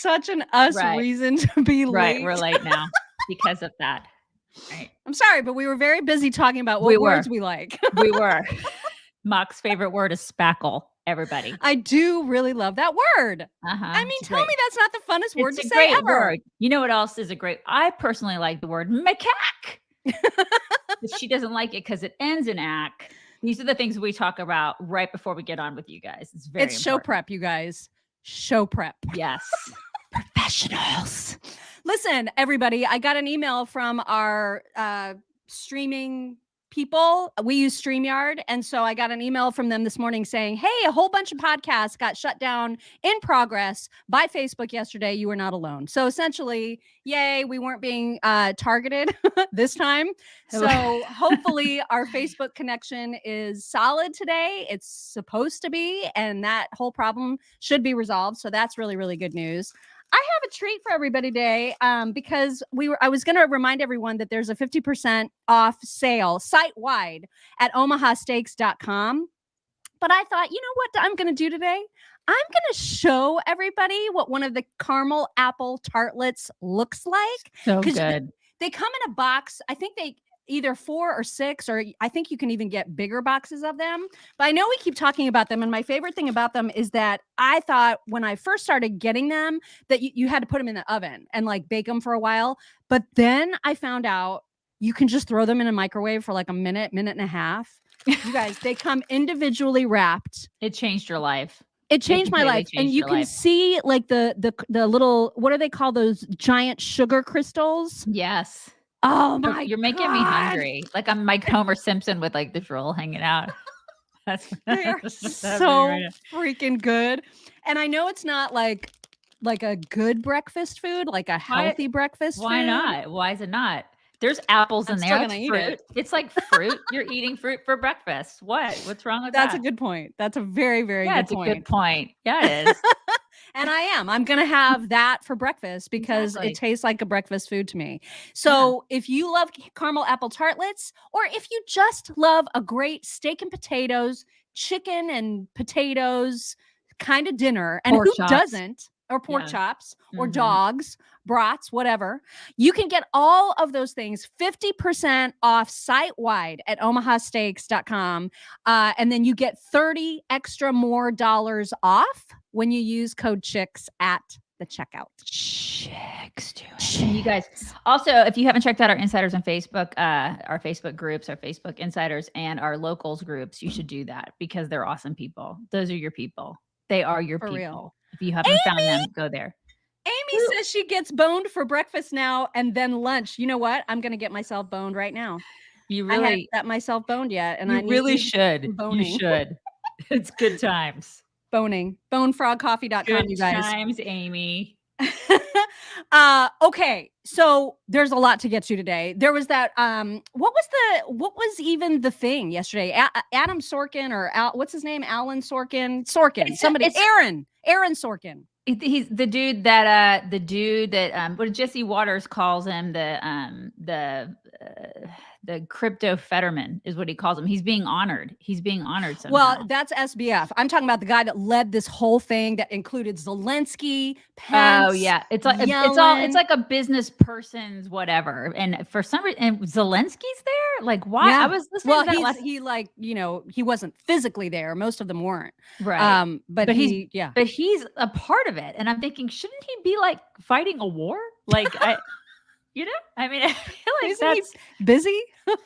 such an us reason to be late. Right, we're late now because of that. Right. I'm sorry, but we were very busy talking about what words we like. We were. Mock's favorite word is spackle. Everybody. I do really love that word. I mean, tell me that's not the funnest word to say great ever. Word. You know what else is a great? I personally like the word macaque. But she doesn't like it because it ends in ack. These are the things we talk about right before we get on with you guys. It's very important. Show prep, you guys. Show prep. Yes. Professionals. Listen, everybody, I got an email from our streaming people. We use StreamYard. And so I got an email from them this morning saying, hey, a whole bunch of podcasts got shut down in progress by Facebook yesterday. You were not alone. So essentially, yay, we weren't being targeted this time. So hopefully our Facebook connection is solid today. It's supposed to be, and that whole problem should be resolved. So that's really, really good news. I have a treat for everybody today because I was going to remind everyone that there's a 50% off sale site-wide at omahasteaks.com. But I thought, you know what I'm going to do today? I'm going to show everybody what one of the caramel apple tartlets looks like. So good. They come in a box. I think they either 4 or 6, or I think you can even get bigger boxes of them. But I know we keep talking about them. And my favorite thing about them is that I thought when I first started getting them that you had to put them in the oven and like bake them for a while. But then I found out you can just throw them in a microwave for like a minute and a half. You guys, they come individually wrapped. It changed your life. It changed my life. And you can see like the little, what do they call those giant sugar crystals? Yes. Oh my! You're making me hungry. Like I'm Mike Homer Simpson with like the drool hanging out. They are so freaking good. And I know it's not like a good breakfast food, like a healthy breakfast food. Why not? Why is it not? There's apples in there. It's fruit. It's like fruit. You're eating fruit for breakfast. What's wrong with that? That's a good point. That's a very, very good point. Yeah, it's a good point. Yeah, it is. And I'm going to have that for breakfast because it tastes like a breakfast food to me. So if you love caramel apple tartlets, or if you just love a great steak and potatoes, chicken and potatoes kind of dinner, and who doesn't, or pork chops, or dogs, brats, whatever, you can get all of those things 50% off site-wide at omahasteaks.com. And then you get 30 extra more dollars off when you use code CHICKS at the checkout. Chicks do it. And you guys, also, if you haven't checked out our insiders on Facebook, our Facebook groups, our Facebook insiders, and our locals groups, you should do that because they're awesome people. Those are your people. They are your people. Real. If you haven't found them, go there. Amy says she gets boned for breakfast now and then lunch. You know what? I'm going to get myself boned right now. You really I haven't got myself boned yet, and I really should. Boning. You should. It's good times. Boning. Bonefrogcoffee.com, good you guys. Good times, Amy. Okay, so there's a lot to get to today. There was that what was even the thing yesterday? Adam Sorkin, or what's his name? Alan Sorkin. Aaron Sorkin. He's the dude that what Jesse Waters calls him, the crypto Fetterman is what he calls him. He's being honored. Somehow. Well, that's SBF. I'm talking about the guy that led this whole thing that included Zelensky, Pence. Oh yeah, it's like a business person's whatever. And for some reason, and Zelensky's there. Like why? Yeah. I was listening. To that he wasn't physically there. Most of them weren't. Right. But he's a part of it. And I'm thinking, shouldn't he be like fighting a war? Like I mean, I feel like that's busy. I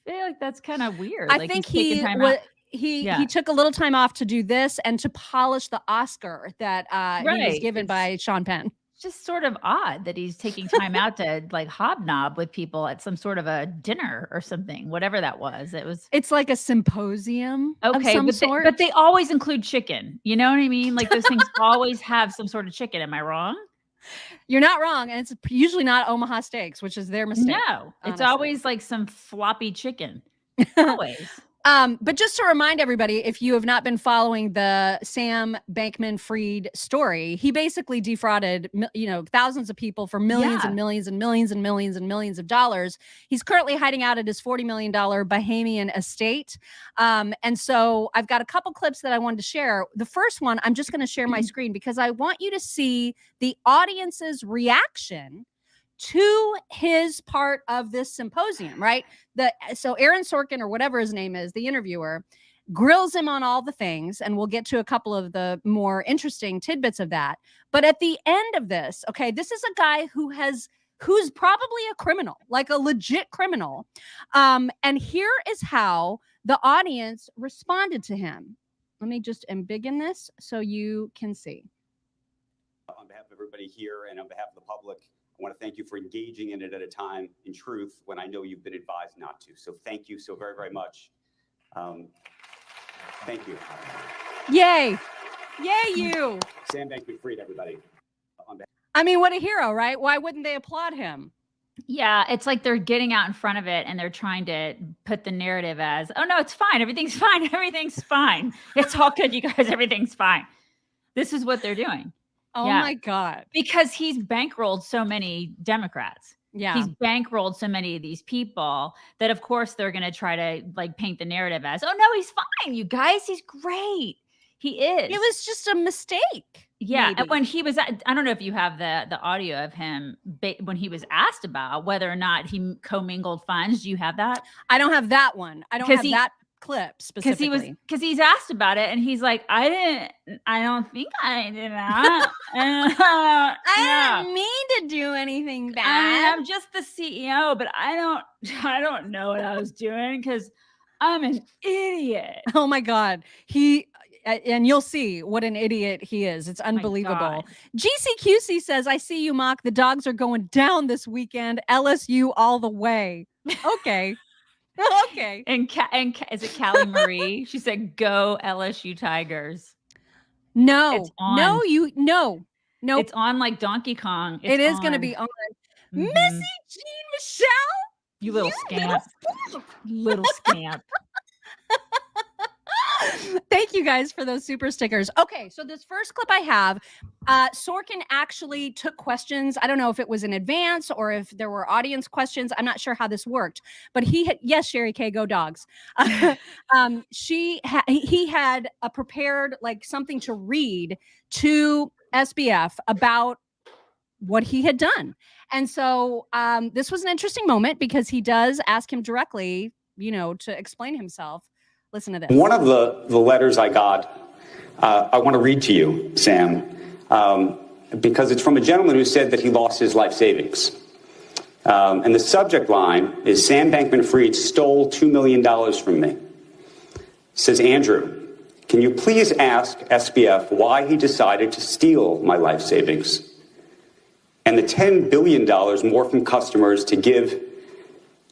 feel like that's kind of weird. I think he took a little time off to do this and to polish the Oscar that he was given by Sean Penn. It's just sort of odd that he's taking time out to like hobnob with people at some sort of a dinner or something, whatever that was. It's like a symposium of some sort. But they always include chicken. You know what I mean? Like those things always have some sort of chicken. Am I wrong? You're not wrong. And it's usually not Omaha Steaks, which is their mistake. No, it's always like some floppy chicken. Always. But just to remind everybody, if you have not been following the Sam Bankman-Fried story, he basically defrauded, thousands of people for millions and millions and millions and millions and millions of dollars. He's currently hiding out at his $40 million Bahamian estate. And so I've got a couple clips that I wanted to share. The first one, I'm just going to share my screen because I want you to see the audience's reaction to his part of this symposium, right? So Aaron Sorkin, or whatever his name is, the interviewer, grills him on all the things, and we'll get to a couple of the more interesting tidbits of that. But at the end of this, okay, this is a guy who's probably a criminal, like a legit criminal. And here is how the audience responded to him. Let me just embiggen this so you can see. On behalf of everybody here and on behalf of the public, I want to thank you for engaging in it at a time, in truth, when I know you've been advised not to. So thank you so very, very much. Thank you. Yay. Yay, you. Sam Bankman-Fried, everybody. I mean, what a hero, right? Why wouldn't they applaud him? Yeah, it's like they're getting out in front of it and they're trying to put the narrative as, oh, no, it's fine. Everything's fine. Everything's fine. It's all good, you guys. Everything's fine. This is what they're doing. Oh, my God. Because he's bankrolled so many Democrats. Yeah. He's bankrolled so many of these people that, of course, they're going to try to like paint the narrative as, oh, no, he's fine, you guys. He's great. He is. It was just a mistake. Yeah. Maybe. And when he was, I don't know if you have the audio of him when he was asked about whether or not he commingled funds. Do you have that? I don't have that one. I don't have that clip specifically. Because he's asked about it and he's like, I don't think I did that. I didn't mean to do anything bad. I'm just the CEO, but I don't know what I was doing because I'm an idiot. Oh my God. And you'll see what an idiot he is. It's unbelievable. GCQC says, I see you, Mock. The dogs are going down this weekend. LSU all the way. Okay. Okay. And is it Callie Marie? She said, "Go LSU Tigers." No, it's on. no. It's on like Donkey Kong. It is going to be on. Missy Jean Michelle, you little scamp. Little scamp. Thank you guys for those super stickers. Okay, so this first clip I have, Sorkin actually took questions. I don't know if it was in advance or if there were audience questions. I'm not sure how this worked, but yes, Sherry K, go dogs. He had prepared like something to read to SBF about what he had done. And so this was an interesting moment because he does ask him directly, to explain himself. Listen to this. One of the letters I got, I want to read to you, Sam, because it's from a gentleman who said that he lost his life savings. And the subject line is, Sam Bankman-Fried stole $2 million from me. It says, Andrew, can you please ask SBF why he decided to steal my life savings and the $10 billion more from customers to give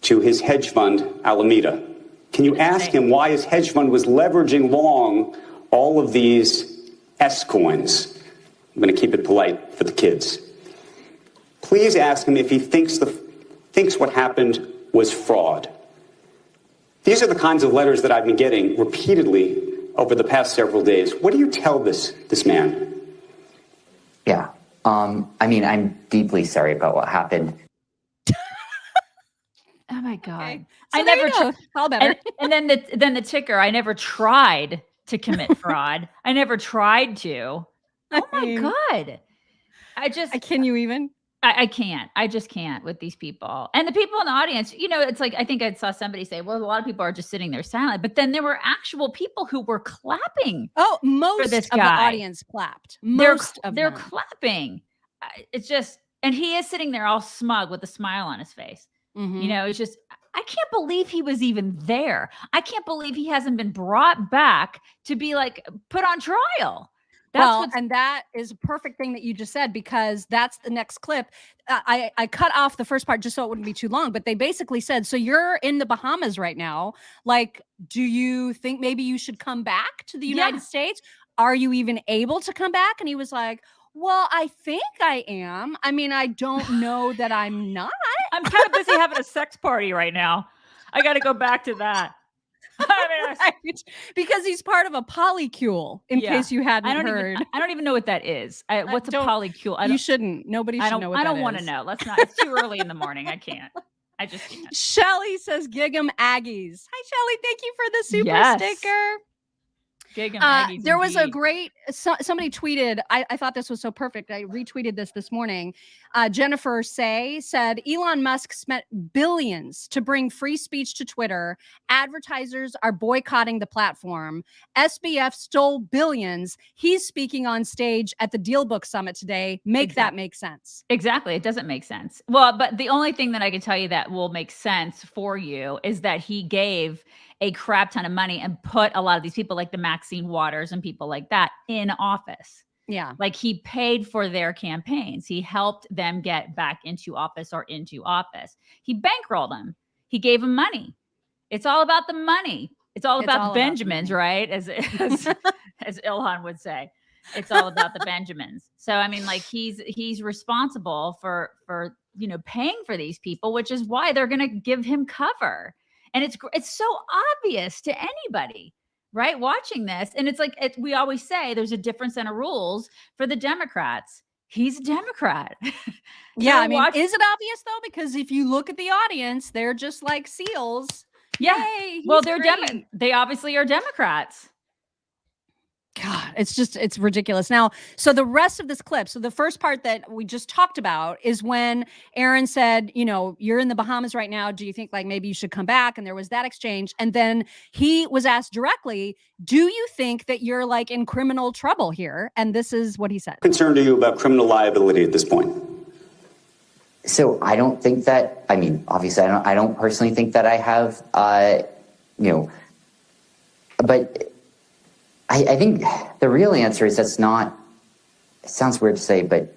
to his hedge fund, Alameda? Can you ask him why his hedge fund was leveraging long all of these S coins? I'm going to keep it polite for the kids. Please ask him if he thinks what happened was fraud. These are the kinds of letters that I've been getting repeatedly over the past several days. What do you tell this man? Yeah. I mean, I'm deeply sorry about what happened. Oh my God. Okay. So I never all better. And then the ticker, I never tried to commit fraud. I never tried to. Oh my God. Can you even? I can't. I just can't with these people. And the people in the audience, it's like, I think I saw somebody say, well, a lot of people are just sitting there silent, but then there were actual people who were clapping. Oh, most for this of guy. The audience clapped. Most of they're them. Clapping. It's just, and he is sitting there all smug with a smile on his face. Mm-hmm. It's just, I can't believe he was even there. I can't believe he hasn't been brought back to be like put on trial. And that is a perfect thing that you just said, because that's the next clip. I cut off the first part just so it wouldn't be too long, but they basically said, so you're in the Bahamas right now. Like, do you think maybe you should come back to the United States? Are you even able to come back? And he was like, well, I think I am. I mean, I don't know that I'm not. I'm kind of busy having a sex party right now. I got to go back to that. Right. Because he's part of a polycule, in case you hadn't heard. I don't even know what that is. What's a polycule? You shouldn't. Nobody should know what that is. I don't want to know. Let's not. It's too early in the morning. I can't. I just can't. Shelly says, "Gig 'em Aggies." Hi, Shelly. Thank you for the super sticker. There was a great somebody tweeted, I thought this was so perfect, I retweeted this morning. Jennifer said Elon Musk spent billions to bring free speech to Twitter. Advertisers are boycotting the platform. SBF stole billions. He's speaking on stage at the Deal Book Summit today. That make sense. Exactly. It doesn't make sense. Well, but the only thing that I can tell you that will make sense for you is that he gave a crap ton of money and put a lot of these people like the Maxine Waters and people like that in office. Yeah. Like he paid for their campaigns. He helped them get back into office or into office. He bankrolled them. He gave them money. It's all about the money. It's all about the Benjamins, right? As Ilhan would say. It's all about the Benjamins. So, I mean, like he's responsible for, paying for these people, which is why they're going to give him cover. And it's so obvious to anybody, right? Watching this. And it's like, we always say there's a different set of rules for the Democrats. He's a Democrat. Yeah. I mean, is it obvious though? Because if you look at the audience, they're just like seals. Yeah. Yay, well, they obviously are Democrats. God, it's ridiculous. Now, so the rest of this clip, so the first part that we just talked about is when Aaron said, you're in the Bahamas right now. Do you think like maybe you should come back? And there was that exchange. And then he was asked directly, do you think that you're like in criminal trouble here? And this is what he said. Concerned are you about criminal liability at this point? So I don't think that, I mean, obviously I don't personally think that I have, but I think the real answer is that's not, it sounds weird to say, but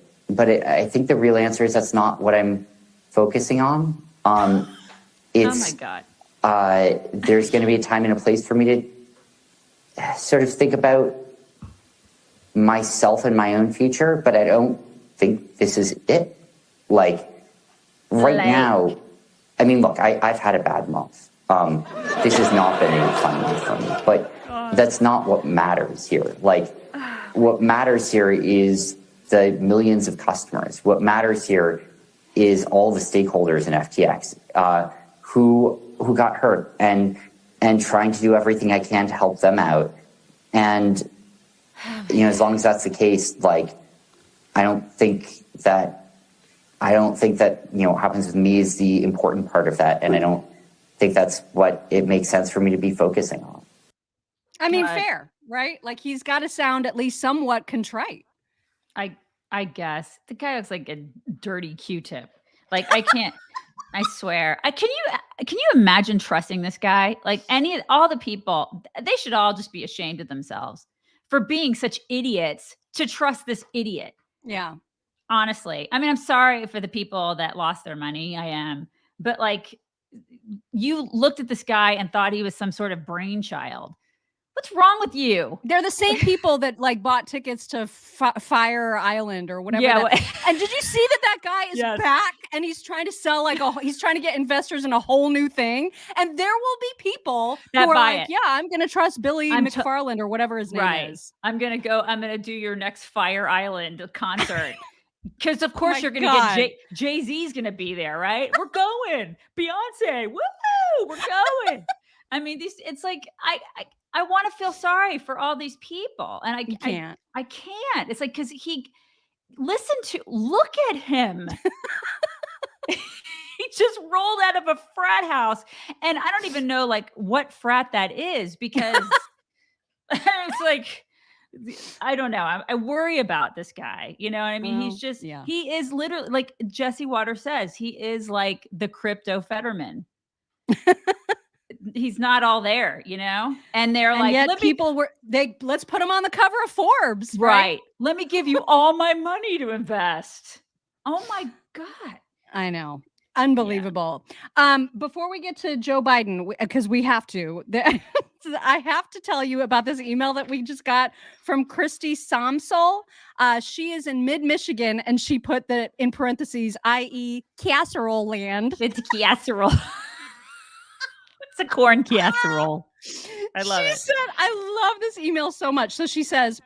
I think the real answer is that's not what I'm focusing on. It's, oh my God. There's going to be a time and a place for me to sort of think about myself and my own future, but I don't think this is it. Like right now, I mean, look, I've had a bad month. This has not been a fun month for me, but that's not what matters here. Like, what matters here is the millions of customers. What matters here is all the stakeholders in FTX who got hurt and trying to do everything I can to help them out. And as long as that's the case, like, I don't think that what happens with me is the important part of that, and I don't think that's what it makes sense for me to be focusing on. I mean, fair, right? Like he's got to sound at least somewhat contrite. I guess the guy looks like a dirty Q-tip. Like I can't. I swear. Can you imagine trusting this guy? Like all the people, they should all just be ashamed of themselves for being such idiots to trust this idiot. Yeah. Honestly, I mean, I'm sorry for the people that lost their money. I am, but like, you looked at this guy and thought he was some sort of brainchild. What's wrong with you? They're the same people that like bought tickets to Fire Island or whatever. Yeah. And did you see that guy is back and he's trying to sell he's trying to get investors in a whole new thing. And there will be people that who are buy like, it. yeah, I'm going to trust Billy McFarland or whatever his name is. I'm going to do your next Fire Island concert. Because of course you're going to get Jay-Z's going to be there, right? We're going. Beyonce. Woo! We're going. I mean, it's like, I want to feel sorry for all these people. And I can't. I can't. It's like, because look at him. He just rolled out of a frat house. And I don't even know like what frat that is because it's like, I don't know. I worry about this guy. You know what I mean? He's just, he is literally like Jesse Waters says, he is like the crypto Fetterman. He's not all there, and they're like, let's put him on the cover of Forbes. Right. Let me give you all my money to invest. Oh my God. I know. Unbelievable. Before we get to Joe Biden, because we have to, I have to tell you about this email that we just got from Christy Somsel. She is in mid-Michigan, and she put that in parentheses, i.e. casserole land. It's casserole. It's a corn casserole. I love She it. said, I love this email so much. So she says,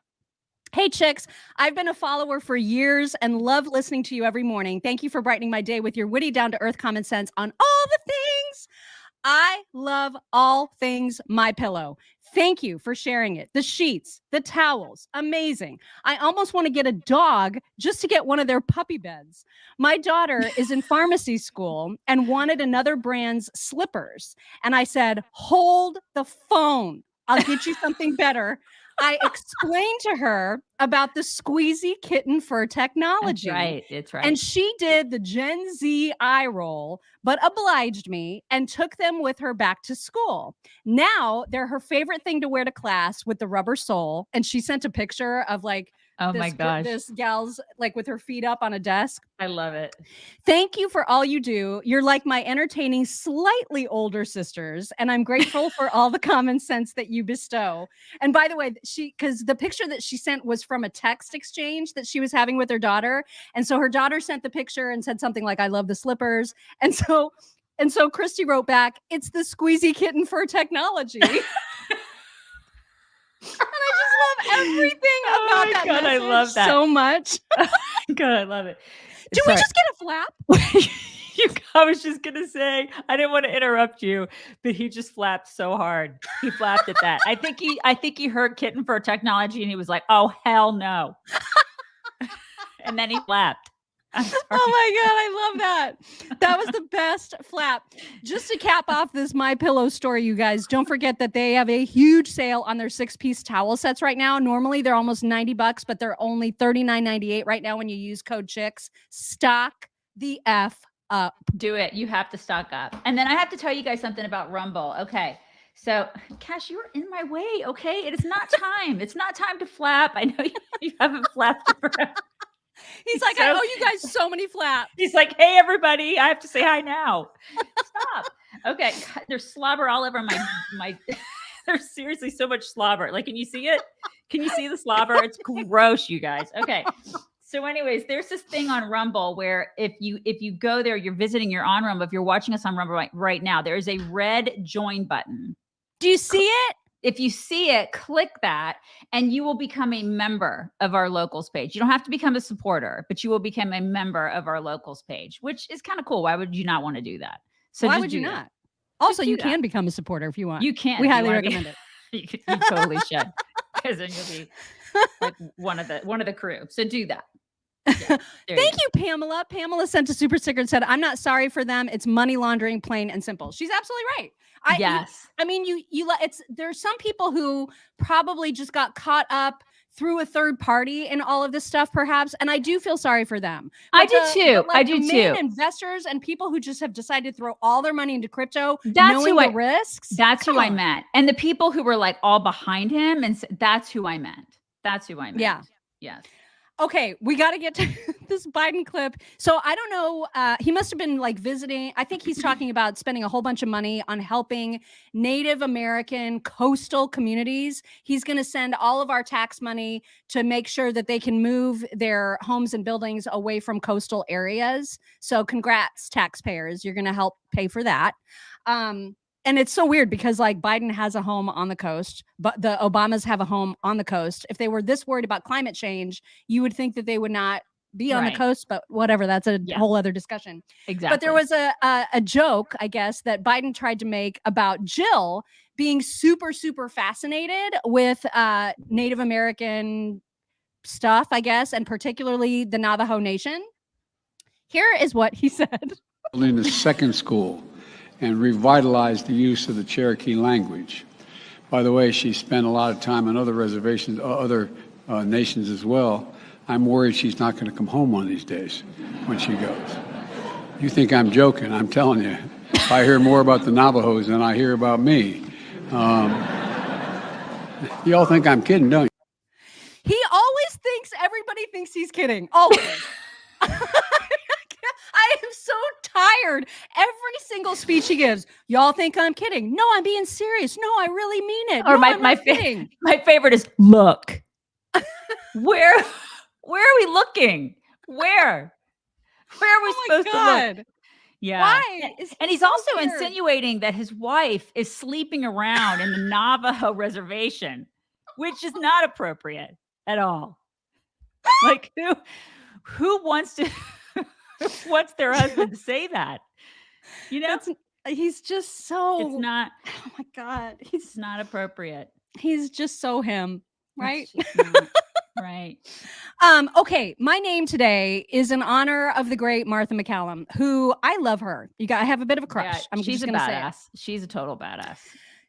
hey, chicks, I've been a follower for years and love listening to you every morning. Thank you for brightening my day with your witty, down-to-earth common sense on all the things. I love all things MyPillow. Thank you for sharing it. The sheets, the towels, amazing. I almost want to get a dog just to get one of their puppy beds. My daughter is in pharmacy school and wanted another brand's slippers. And I said, hold the phone. I'll get you something better. I explained to her about the squeezy kitten fur technology. That's right. It's right. And she did the Gen Z eye roll, but obliged me and took them with her back to school. Now they're her favorite thing to wear to class with the rubber sole. And she sent a picture of like, oh my gosh, this gal's like with her feet up on a desk. I love it. Thank you for all you do. You're like my entertaining, slightly older sisters, and I'm grateful for all the common sense that you bestow. And by the way, because the picture that she sent was from a text exchange that she was having with her daughter. And so her daughter sent the picture and said something like, I love the slippers. And so Christy wrote back, it's the squeezy kitten fur technology. And I just love everything about that. God, I love that so much. God, I love it. Do we just get a flap? I was just gonna say, I didn't want to interrupt you, but he just flapped so hard. He flapped at that. I think he heard kitten fur technology and he was like, oh hell no. And then he flapped. Oh my God, I love that. That was the best flap. Just to cap off this MyPillow story, you guys, don't forget that they have a huge sale on their 6-piece towel sets right now. Normally they're almost $90, but they're only $39.98 right now when you use code CHICKS. Stock the F up. Do it. You have to stock up. And then I have to tell you guys something about Rumble. Okay. So, Cash, you're in my way. Okay. It is not time. It's not time to flap. I know you haven't flapped forever. He's like, I owe you guys so many flaps. He's like, hey, everybody, I have to say hi now. Stop. Okay. God, there's slobber all over my there's seriously so much slobber. Like, can you see it? Can you see the slobber? It's gross, you guys. Okay. So anyways, there's this thing on Rumble where if you go there, you're visiting, you're on Rumble. If you're watching us on Rumble right now, there is a red join button. Do you see it? If you see it, click that and you will become a member of our locals page. You don't have to become a supporter, but you will become a member of our locals page, which is kind of cool. Why would you not want to do that? So why would you not? Also, you can become a supporter if you want. You can. We highly recommend it. You totally should, because then you'll be like one of the crew. So do that. Yeah, Thank you, Pamela. Pamela sent a super sticker and said, I'm not sorry for them. It's money laundering, plain and simple. She's absolutely right. Yes. There's some people who probably just got caught up through a third party in all of this stuff, perhaps. And I do feel sorry for them. I do too. I do too. Investors and people who just have decided to throw all their money into crypto, that's knowing the risks. That's who I meant. And the people who were like all behind him, and that's who I meant. That's who I meant. Yeah. Yes. Okay, we got to get to this Biden clip. So I don't know. He must have been like visiting. I think he's talking about spending a whole bunch of money on helping Native American coastal communities. He's going to send all of our tax money to make sure that they can move their homes and buildings away from coastal areas. So congrats, taxpayers. You're going to help pay for that. And it's so weird because like Biden has a home on the coast, but the Obamas have a home on the coast. If they were this worried about climate change, you would think that they would not be on the coast, but whatever, that's a whole other discussion. Exactly. But there was a joke, I guess, that Biden tried to make about Jill being super, super fascinated with Native American stuff, I guess, and particularly the Navajo Nation. Here is what he said. In the second school, and revitalized the use of the Cherokee language. By the way, she spent a lot of time on other reservations, other nations as well. I'm worried she's not going to come home one of these days when she goes. You think I'm joking? I'm telling you. I hear more about the Navajos than I hear about me. You all think I'm kidding, don't you? He always thinks everybody thinks he's kidding. Always. I am so tired. Every single speech he gives, y'all think I'm kidding. No, I'm being serious. No, I really mean it. Or no, my favorite is look. Where are we looking? Where are we supposed to look? Yeah. Why? And he's so also weird. insinuating that his wife is sleeping around in the Navajo reservation, which is not appropriate at all. Like who wants to wants their husband to say that? You know, he's just so. it's not. Oh my God, It's not appropriate. he's just so him, right? It's just not. Right. Okay, my name today is in honor of the great Martha MacCallum, who I love her. I have a bit of a crush. Yeah, she's just a gonna say it. badass. She's a total badass.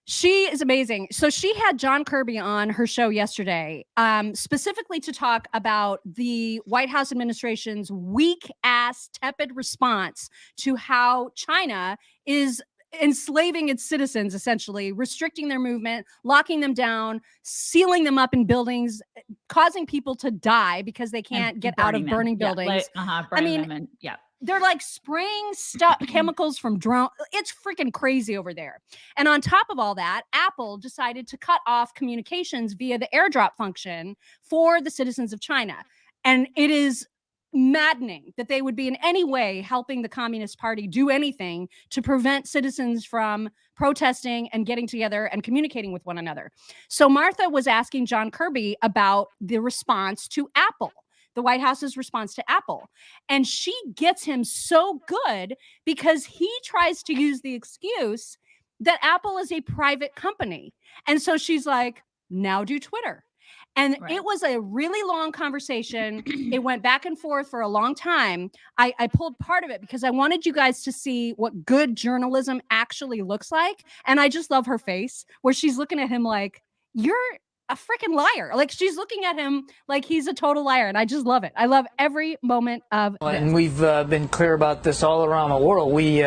She is amazing. So she had John Kirby on her show yesterday, specifically to talk about the White House administration's weak ass, tepid response to how China is enslaving its citizens, essentially restricting their movement, locking them down, sealing them up in buildings, causing people to die because they can't get out of burning buildings. Burning them and They're like spraying chemicals from drone. It's freaking crazy over there. And on top of all that, Apple decided to cut off communications via the AirDrop function for the citizens of China. And it is maddening that they would be in any way helping the Communist Party do anything to prevent citizens from protesting and getting together and communicating with one another. So Martha was asking John Kirby about the response to Apple, the White House's response to Apple. And she gets him so good because he tries to use the excuse that Apple is a private company. And so she's like, now do Twitter. And it was a really long conversation. It went back and forth for a long time. I pulled part of it because I wanted you guys to see what good journalism actually looks like. And I just love her face where she's looking at him like, you're a freaking liar. Like she's looking at him like he's a total liar. And I just love it. I love every moment of this. And we've been clear about this all around the world. We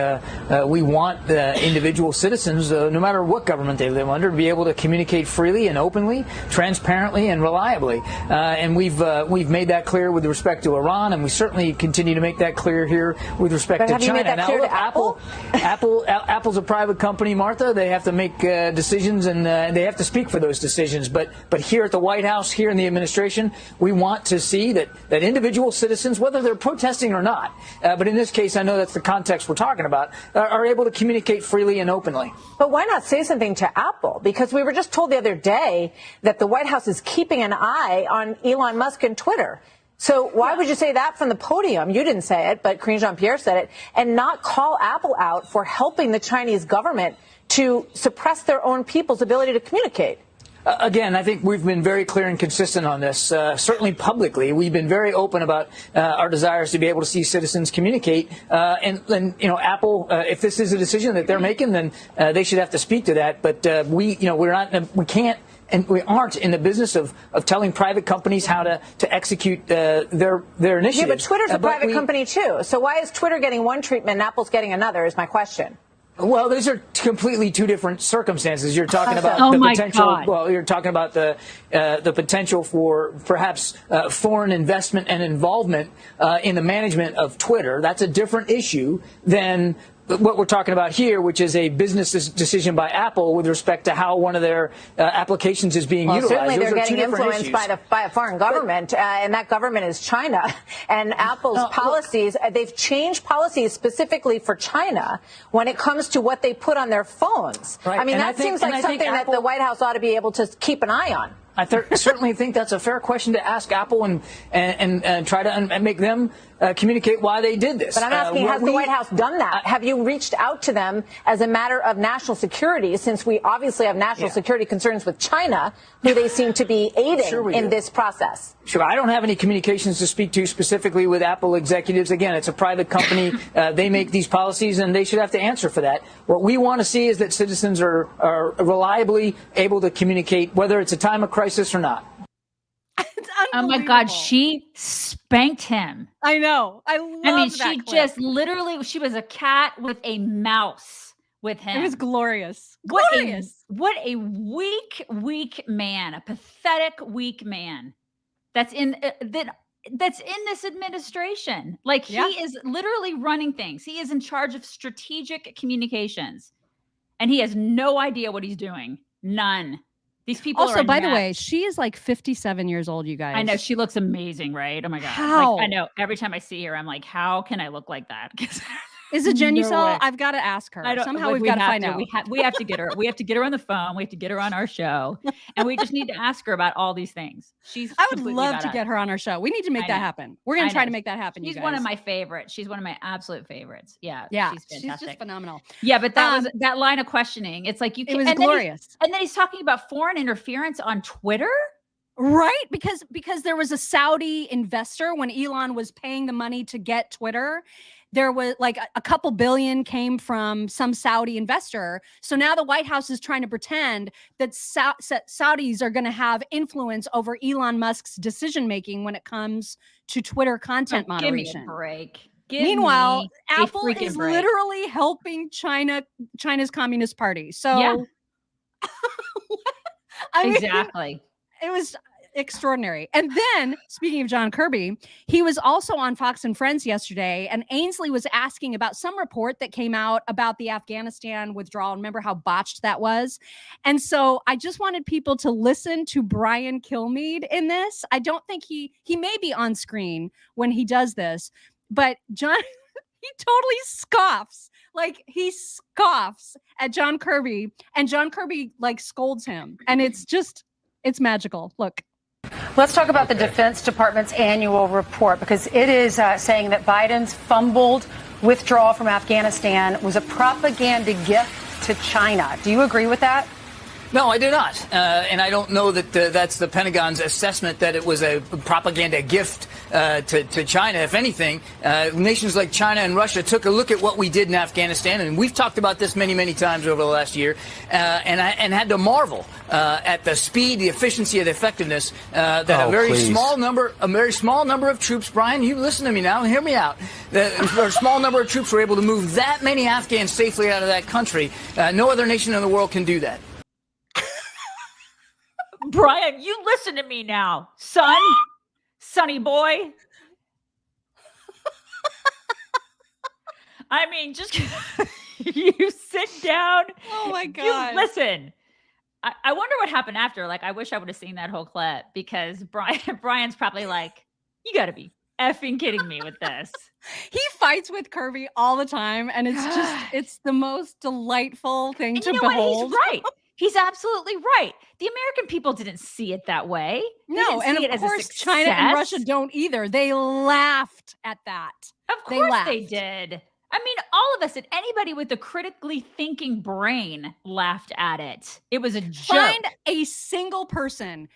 want individual citizens, no matter what government they live under, to be able to communicate freely and openly, transparently and reliably. And we've made that clear with respect to Iran, and we certainly continue to make that clear here with respect to China. Have you made that clear to Apple? Apple's a private company, Martha. They have to make decisions, and they have to speak for those decisions. But here at the White House, here in the administration, we want to see that individual citizens, whether they're protesting or not, but in this case, I know that's the context we're talking about, are able to communicate freely and openly. But why not say something to Apple? Because we were just told the other day that the White House is keeping an eye on Elon Musk and Twitter. So why would you say that from the podium? You didn't say it, but Karine Jean-Pierre said it, and not call Apple out for helping the Chinese government to suppress their own people's ability to communicate? Again, I think we've been very clear and consistent on this. Certainly publicly, we've been very open about our desires to be able to see citizens communicate. And Apple, if this is a decision that they're making, then they should have to speak to that. But we can't. And we aren't in the business of telling private companies how to execute their initiatives. Yeah, but Twitter's a private company too. So why is Twitter getting one treatment and Apple's getting another is my question. Well, those are completely two different circumstances. You're talking about the potential. God. Well, you're talking about the potential for perhaps foreign investment and involvement in the management of Twitter. That's a different issue than what we're talking about here, which is a business decision by Apple with respect to how one of their applications is being utilized. Certainly, those they're getting influenced by a foreign government, and that government is China. And Apple's policies, they've changed policies specifically for China when it comes to what they put on their phones. Right. I mean, that seems like something that the White House ought to be able to keep an eye on. I certainly think that's a fair question to ask Apple and try to make them communicate why they did this. But I'm asking, has the White House done that? Have you reached out to them as a matter of national security, since we obviously have national security concerns with China, who they seem to be aiding in this process? Sure. I don't have any communications to speak to specifically with Apple executives. Again, it's a private company. They make these policies, and they should have to answer for that. What we want to see is that citizens are reliably able to communicate, whether it's a time of crisis or not. Oh my God, she spanked him. I know. I mean, she just literally, she was a cat with a mouse with him. It was glorious. What a weak man, a pathetic, weak man that's in this administration. Like he is literally running things. He is in charge of strategic communications, and he has no idea what he's doing. None. These people also, by the way, she is like 57 years old, you guys. I know. She looks amazing, right? Oh my God. How? Like, I know. Every time I see her, I'm like, how can I look like that? Is it Genucel? No way. I've got to ask her. I don't, Somehow like, we've got to find to. out. We have to get her. We have to get her on the phone. We have to get her on our show, and we just need to ask her about all these things. I would love to get her on our show. We need to make that happen. We're going to try to make that happen. She's one of my favorites. She's one of my absolute favorites. Yeah. Yeah. She's fantastic. She's just phenomenal. Yeah. But that was that line of questioning. It's like, you can't. It was glorious. And then he's talking about foreign interference on Twitter. Right. Because there was a Saudi investor when Elon was paying the money to get Twitter. There was like a couple billion came from some Saudi investor. So now the White House is trying to pretend that Saudis are going to have influence over Elon Musk's decision-making when it comes to Twitter content moderation. Give me a break. Meanwhile, Apple is literally helping China's Communist Party. So yeah. I mean, exactly. It was extraordinary. And then, speaking of John Kirby, he was also on Fox and Friends yesterday, and Ainsley was asking about some report that came out about the Afghanistan withdrawal. Remember how botched that was? And so I just wanted people to listen to Brian Kilmeade in this. I don't think he may be on screen when he does this, but John, he totally scoffs. Like, he scoffs at John Kirby, and John Kirby like scolds him. And it's magical. Look. Let's talk about the Defense Department's annual report, because it is saying that Biden's fumbled withdrawal from Afghanistan was a propaganda gift to China. Do you agree with that? No, I do not. And I don't know that that's the Pentagon's assessment that it was a propaganda gift to China. If anything, nations like China and Russia took a look at what we did in Afghanistan, and we've talked about this many, many times over the last year, and had to marvel at the speed, the efficiency, and the effectiveness that a very small number of troops. Brian, you listen to me now. Hear me out. A small number of troops were able to move that many Afghans safely out of that country. No other nation in the world can do that. Brian, you listen to me now, sonny boy. I mean, just you sit down. Oh my God. You listen. I wonder what happened after. Like, I wish I would have seen that whole clip, because Brian's probably like, you got to be effing kidding me with this. He fights with Kirby all the time, and it's the most delightful thing to behold. He's right. He's absolutely right. The American people didn't see it that way. No, and of course China and Russia don't either. They laughed at that. Of course they did. I mean, all of us, and anybody with a critically thinking brain laughed at it. It was a joke. Find a single person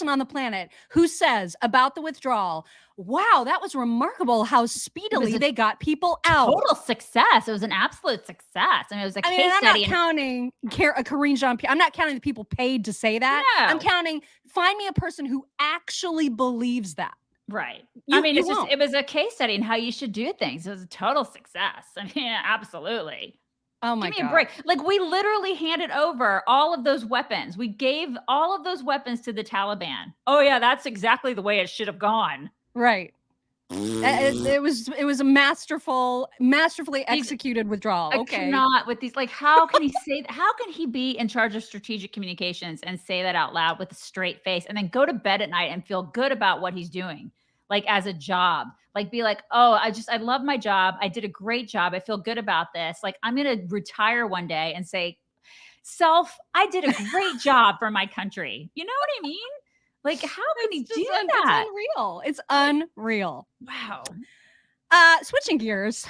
on the planet who says about the withdrawal, wow, that was remarkable how speedily they got people out. Total success. It was an absolute success. I mean, it was a case study. I'm not counting Karine Jean-Pierre. I'm not counting the people paid to say that. No. I'm counting, find me a person who actually believes that. Right. It was a case study in how you should do things. It was a total success. I mean, absolutely. Oh my God. Give me a break. Like, we literally handed over all of those weapons. We gave all of those weapons to the Taliban. Oh yeah, that's exactly the way it should have gone. Right. It was a masterfully executed withdrawal. I cannot with these, like, how can he say that? How can he be in charge of strategic communications and say that out loud with a straight face, and then go to bed at night and feel good about what he's doing, like, as a job? Like, be like, oh, I love my job. I did a great job. I feel good about this. Like, I'm going to retire one day and say, I did a great job for my country. You know what I mean? Like, how can he do that? It's unreal. It's unreal. Wow. Switching gears.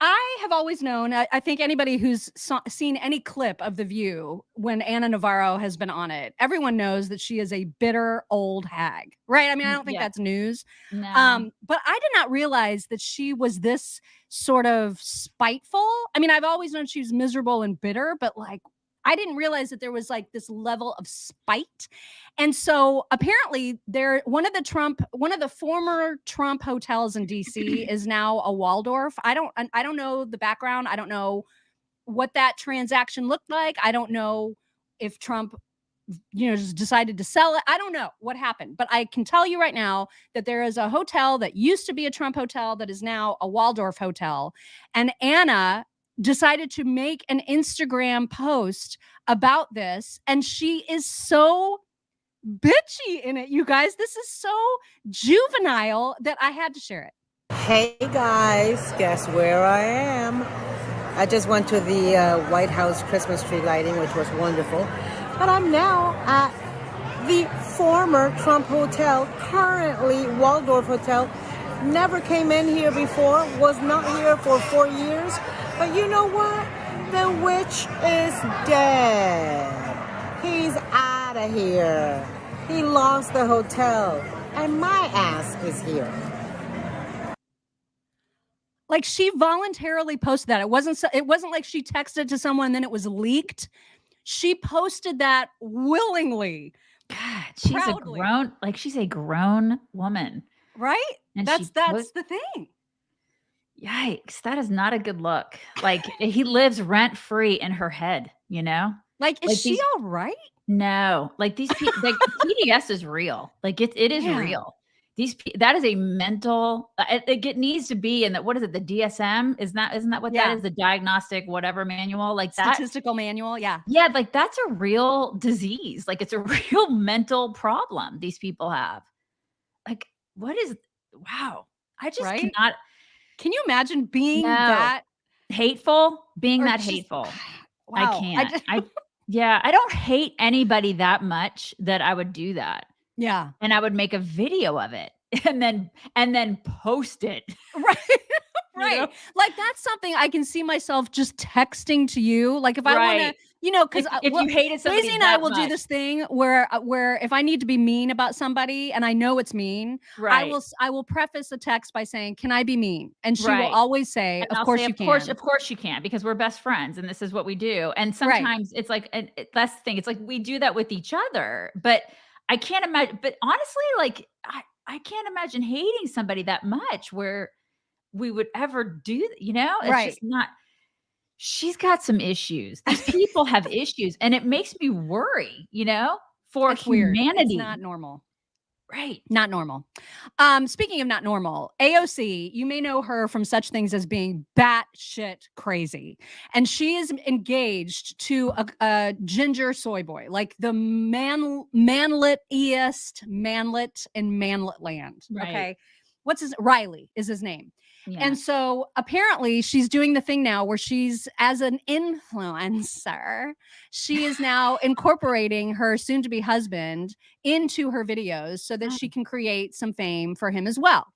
I have always known, I think anybody who's seen any clip of The View when Anna Navarro has been on it, everyone knows that she is a bitter old hag, right? I mean, I don't think that's news. No. But I did not realize that she was this sort of spiteful. I mean, I've always known she was miserable and bitter, but like, I didn't realize that there was like this level of spite. And so apparently one of the former Trump hotels in DC is now a Waldorf. I don't know the background. I don't know what that transaction looked like. I don't know if Trump, just decided to sell it. I don't know what happened, but I can tell you right now that there is a hotel that used to be a Trump hotel that is now a Waldorf hotel. And Anna decided to make an Instagram post about this, and she is so bitchy in it, you guys. This is so juvenile that I had to share it. Hey guys, guess where I am? I just went to the White House Christmas tree lighting, which was wonderful. But I'm now at the former Trump Hotel, currently Waldorf Hotel. Never came in here before, was not here for 4 years. But you know what? The witch is dead. He's out of here. He lost the hotel, and my ass is here. Like, she voluntarily posted that. It wasn't like she texted to someone and then it was leaked. She posted that willingly. God, she's a grown woman. Right? And that's the thing. Yikes. That is not a good look. Like, he lives rent free in her head, you know? Like, is she all right? No. Like, these people, like, PDS is real. Like, it is real. That is a mental, it needs to be in that. What is it? The DSM? Isn't that what that is? The diagnostic, whatever manual, like that statistical manual. Yeah. Yeah. Like, that's a real disease. Like, it's a real mental problem these people have. Like, wow. I just cannot. Can you imagine being that hateful? Being that hateful. Wow. I can't. I don't hate anybody that much that I would do that. Yeah. And I would make a video of it and then post it. Right. Right. You know? Like, that's something I can see myself just texting to you. Like, if I want to, because if you hated somebody, Daisy and I will do this thing where if I need to be mean about somebody and I know it's mean, I will preface a text by saying, "Can I be mean?" And she will always say, and "Of course you can." Of course you can, because we're best friends and this is what we do. And sometimes it's like, that's the thing. It's like we do that with each other, but I can't imagine. But honestly, like, I can't imagine hating somebody that much where we would ever do, it's just not. She's got some issues. These people have issues, and it makes me worry, for it's humanity. Weird. It's not normal. Right. Not normal. Speaking of not normal, AOC, you may know her from such things as being batshit crazy. And she is engaged to a ginger Soyboy, like the manlet-iest manlet in manlet land. Right. Okay. Riley is his name. Yeah. And so apparently she's doing the thing now where she's, as an influencer, she is now incorporating her soon-to-be husband into her videos so that she can create some fame for him as well.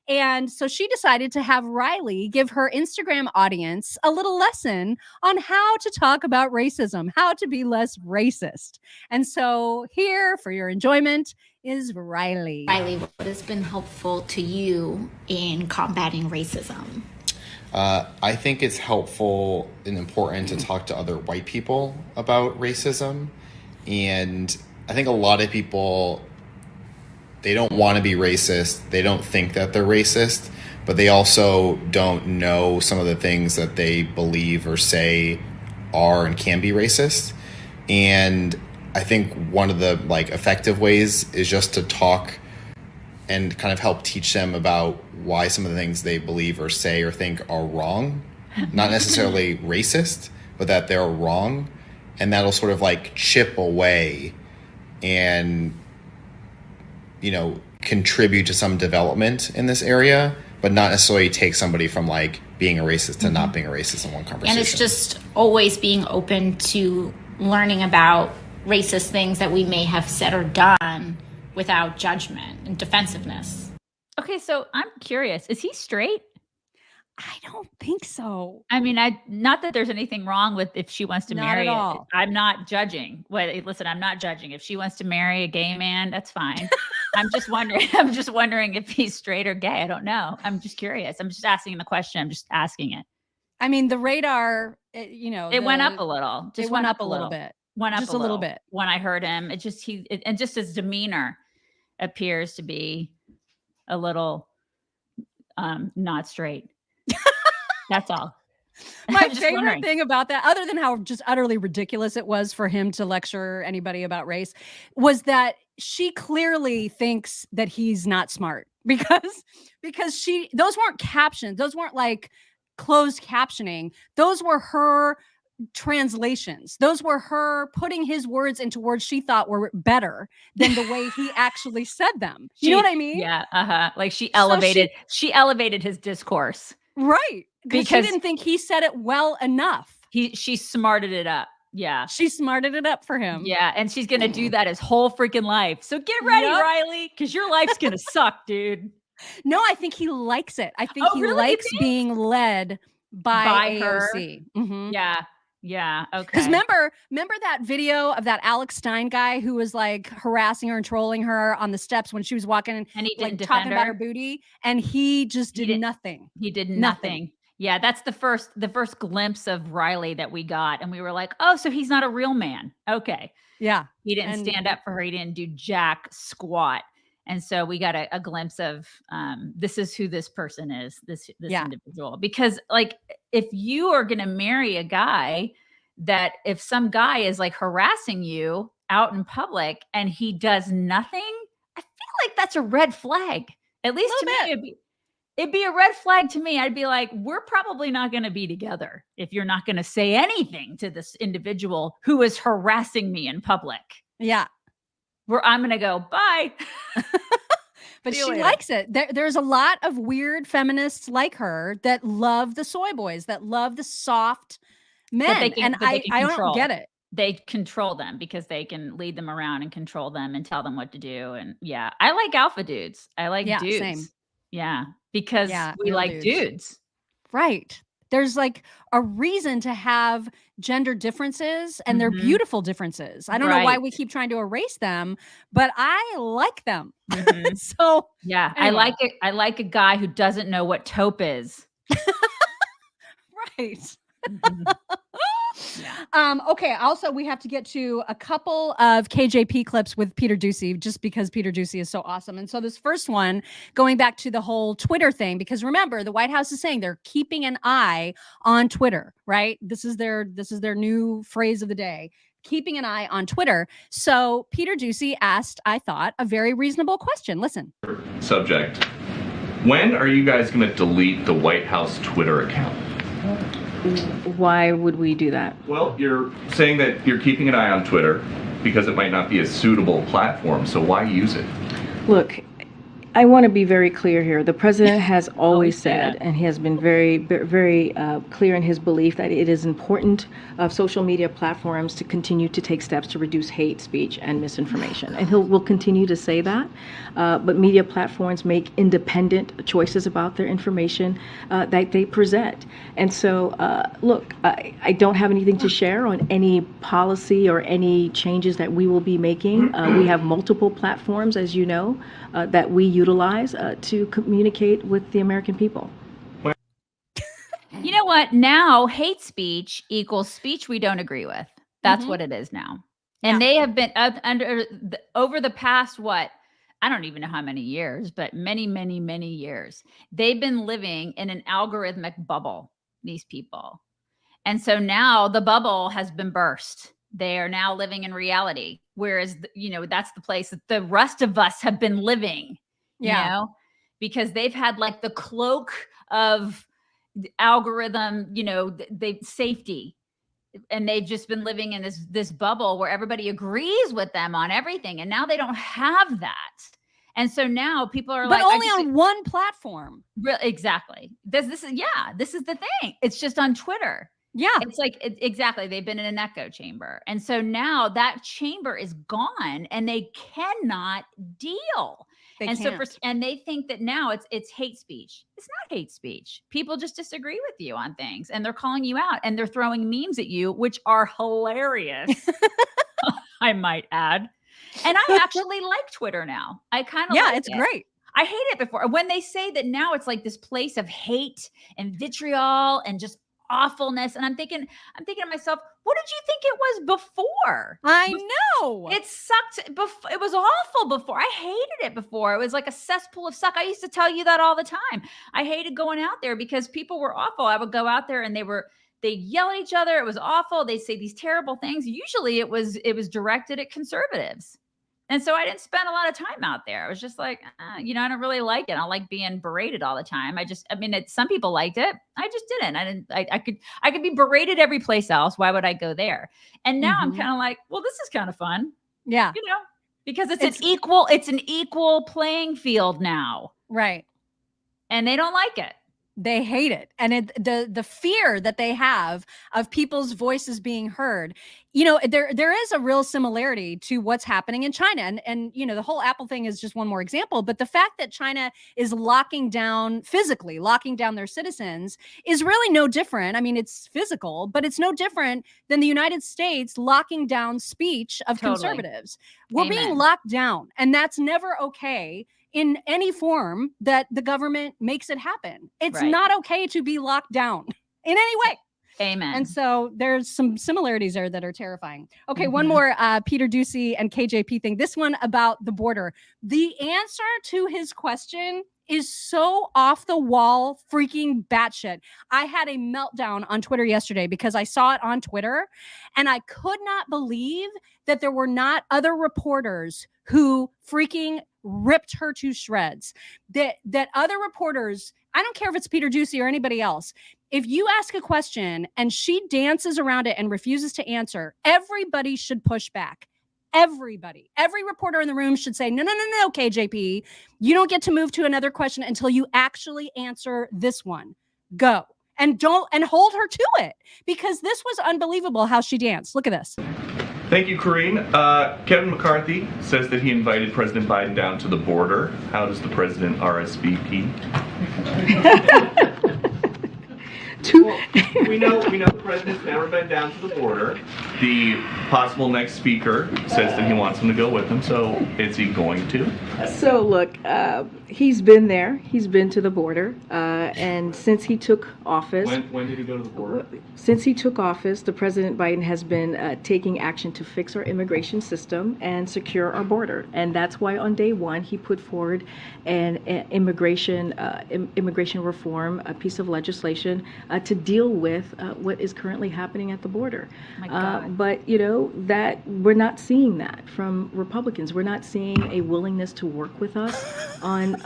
And so she decided to have Riley give her Instagram audience a little lesson on how to talk about racism, how to be less racist. And so here, for your enjoyment, is Riley. Riley, what has been helpful to you in combating racism? I think it's helpful and important to talk to other white people about racism. And I think a lot of people, they don't want to be racist. They don't think that they're racist, but they also don't know some of the things that they believe or say are and can be racist. And I think one of the effective ways is just to talk and kind of help teach them about why some of the things they believe or say or think are wrong, not necessarily racist, but that they're wrong. And that'll sort of chip away and, contribute to some development in this area, but not necessarily take somebody from being a racist to not being a racist in one conversation. And it's just always being open to learning about racist things that we may have said or done without judgment and defensiveness. Okay, so I'm curious. Is he straight? I don't think so. I mean, not that there's anything wrong with if she wants to marry. I'm not judging. Listen, I'm not judging. If she wants to marry a gay man, that's fine. I'm just wondering if he's straight or gay. I don't know. I'm just curious. I'm just asking the question. I'm just asking it. I mean, the radar, it went up a little. It went up a little bit. Went up just a little bit when I heard him. And just his demeanor appears to be a little not straight. That's all. My favorite thing about that, other than how just utterly ridiculous it was for him to lecture anybody about race, was that she clearly thinks that he's not smart because those weren't captions. Those weren't closed captioning. Those were her translations. Those were her putting his words into words she thought were better than the way he actually said them. You know what I mean? Yeah. Like she elevated his discourse. Right. Because she didn't think he said it well enough. She smarted it up. Yeah. She smarted it up for him. Yeah. And she's going to do that his whole freaking life. So get ready, Riley, because your life's going to suck, dude. No, I think he likes it. I think he likes being led by AOC. Mm-hmm. Yeah. Okay. Because remember that video of that Alex Stein guy who was like harassing her and trolling her on the steps when she was walking and he didn't like talking about her booty, and he just did nothing. He did nothing. Yeah, that's the first glimpse of Riley that we got, and we were like, oh, so he's not a real man. Okay. Yeah. He didn't stand up for her. He didn't do jack squat. And so we got a glimpse of this is who this person is, this individual. Because like if you are going to marry a guy that if some guy is like harassing you out in public and he does nothing, I feel like that's a red flag. At least to me, it'd be a red flag to me. I'd be like, we're probably not going to be together if you're not going to say anything to this individual who is harassing me in public. Yeah. Where I'm going to go, bye. But she likes it. There's a lot of weird feminists like her that love the soy boys, that love the soft men. I don't get it. They control them because they can lead them around and control them and tell them what to do. And yeah, I like alpha dudes. I like dudes. Same. Yeah, because we like dudes. Right. There's like a reason to have gender differences, and they're beautiful differences. I don't know why we keep trying to erase them, but I like them. So yeah, anyway. I like a guy who doesn't know what taupe is. Right. Okay. Also, we have to get to a couple of KJP clips with Peter Doocy, just because Peter Doocy is so awesome. And so this first one, going back to the whole Twitter thing, because remember, the White House is saying they're keeping an eye on Twitter, right? This is their new phrase of the day, keeping an eye on Twitter. So Peter Doocy asked, I thought, a very reasonable question. Listen. Subject. When are you guys going to delete the White House Twitter account? Why would we do that? Well, you're saying that you're keeping an eye on Twitter because it might not be a suitable platform, so why use it? Look, I want to be very clear here. The president has always said, and he has been very, very clear in his belief that it is important of social media platforms to continue to take steps to reduce hate speech and misinformation. And will continue to say that. But media platforms make independent choices about their information that they present. And so, look, I don't have anything to share on any policy or any changes that we will be making. We have multiple platforms, as you know, that we utilize to communicate with the American people. You know what? Now hate speech equals speech we don't agree with. That's what it is now. And they have been over the past, I don't even know how many years, but many, many, many years. They've been living in an algorithmic bubble, these people. And so now the bubble has been burst. They are now living in reality. Whereas, that's the place that the rest of us have been living, you know, because they've had like the cloak of algorithm, they safety. And they've just been living in this bubble where everybody agrees with them on everything. And now they don't have that. And so now people are but only on one platform. Exactly. This is the thing. It's just on Twitter. Yeah. It's like, exactly. They've been in an echo chamber. And so now that chamber is gone and they cannot deal. And they think that now it's hate speech. It's not hate speech. People just disagree with you on things and they're calling you out and they're throwing memes at you, which are hilarious. I might add. And I actually like Twitter now. I kind of like it's great. I hate it before. When they say that now it's like this place of hate and vitriol and just awfulness. And I'm thinking to myself, what did you think it was before? I know. It sucked. It was awful before. I hated it before. It was like a cesspool of suck. I used to tell you that all the time. I hated going out there because people were awful. I would go out there and they yell at each other. It was awful. They say these terrible things. Usually it was directed at conservatives. And so I didn't spend a lot of time out there. I was just like, I don't really like it. I don't like being berated all the time. Some people liked it. I just didn't. I could be berated every place else. Why would I go there? And now I'm kind of like, well, this is kind of fun. Yeah. Because it's an equal playing field now. Right. And they don't like it. They hate it. And the fear that they have of people's voices being heard, there is a real similarity to what's happening in China. And the whole Apple thing is just one more example. But the fact that China is physically locking down their citizens is really no different. I mean, it's physical, but it's no different than the United States locking down speech of conservatives. We're being locked down, and that's never okay in any form that the government makes it happen. It's not okay to be locked down in any way. Amen. And so there's some similarities there that are terrifying. Okay, one more Peter Doocy and KJP thing. This one about the border. The answer to his question is so off the wall, freaking batshit. I had a meltdown on Twitter yesterday because I saw it on Twitter and I could not believe that there were not other reporters who freaking ripped her to shreds. That other reporters, I don't care if it's Peter Doocy or anybody else, if you ask a question and she dances around it and refuses to answer, everybody should push back. Everybody, every reporter in the room should say, no, KJP, you don't get to move to another question until you actually answer this one. Go. And hold her to it, because this was unbelievable how she danced. Look at this. Thank you, Corrine. Kevin McCarthy says that he invited President Biden down to the border. How does the president RSVP? Well, we know the president's never been down to the border. The possible next speaker says that he wants him to go with him. So is he going to? So look, he's been there. He's been to the border, and since he took office. When did he go to the border? Since he took office, the President Biden has been taking action to fix our immigration system and secure our border, and that's why on day one he put forward an immigration reform, a piece of legislation to deal with what is currently happening at the border. Oh my God. But that we're not seeing that from Republicans. We're not seeing a willingness to work with us on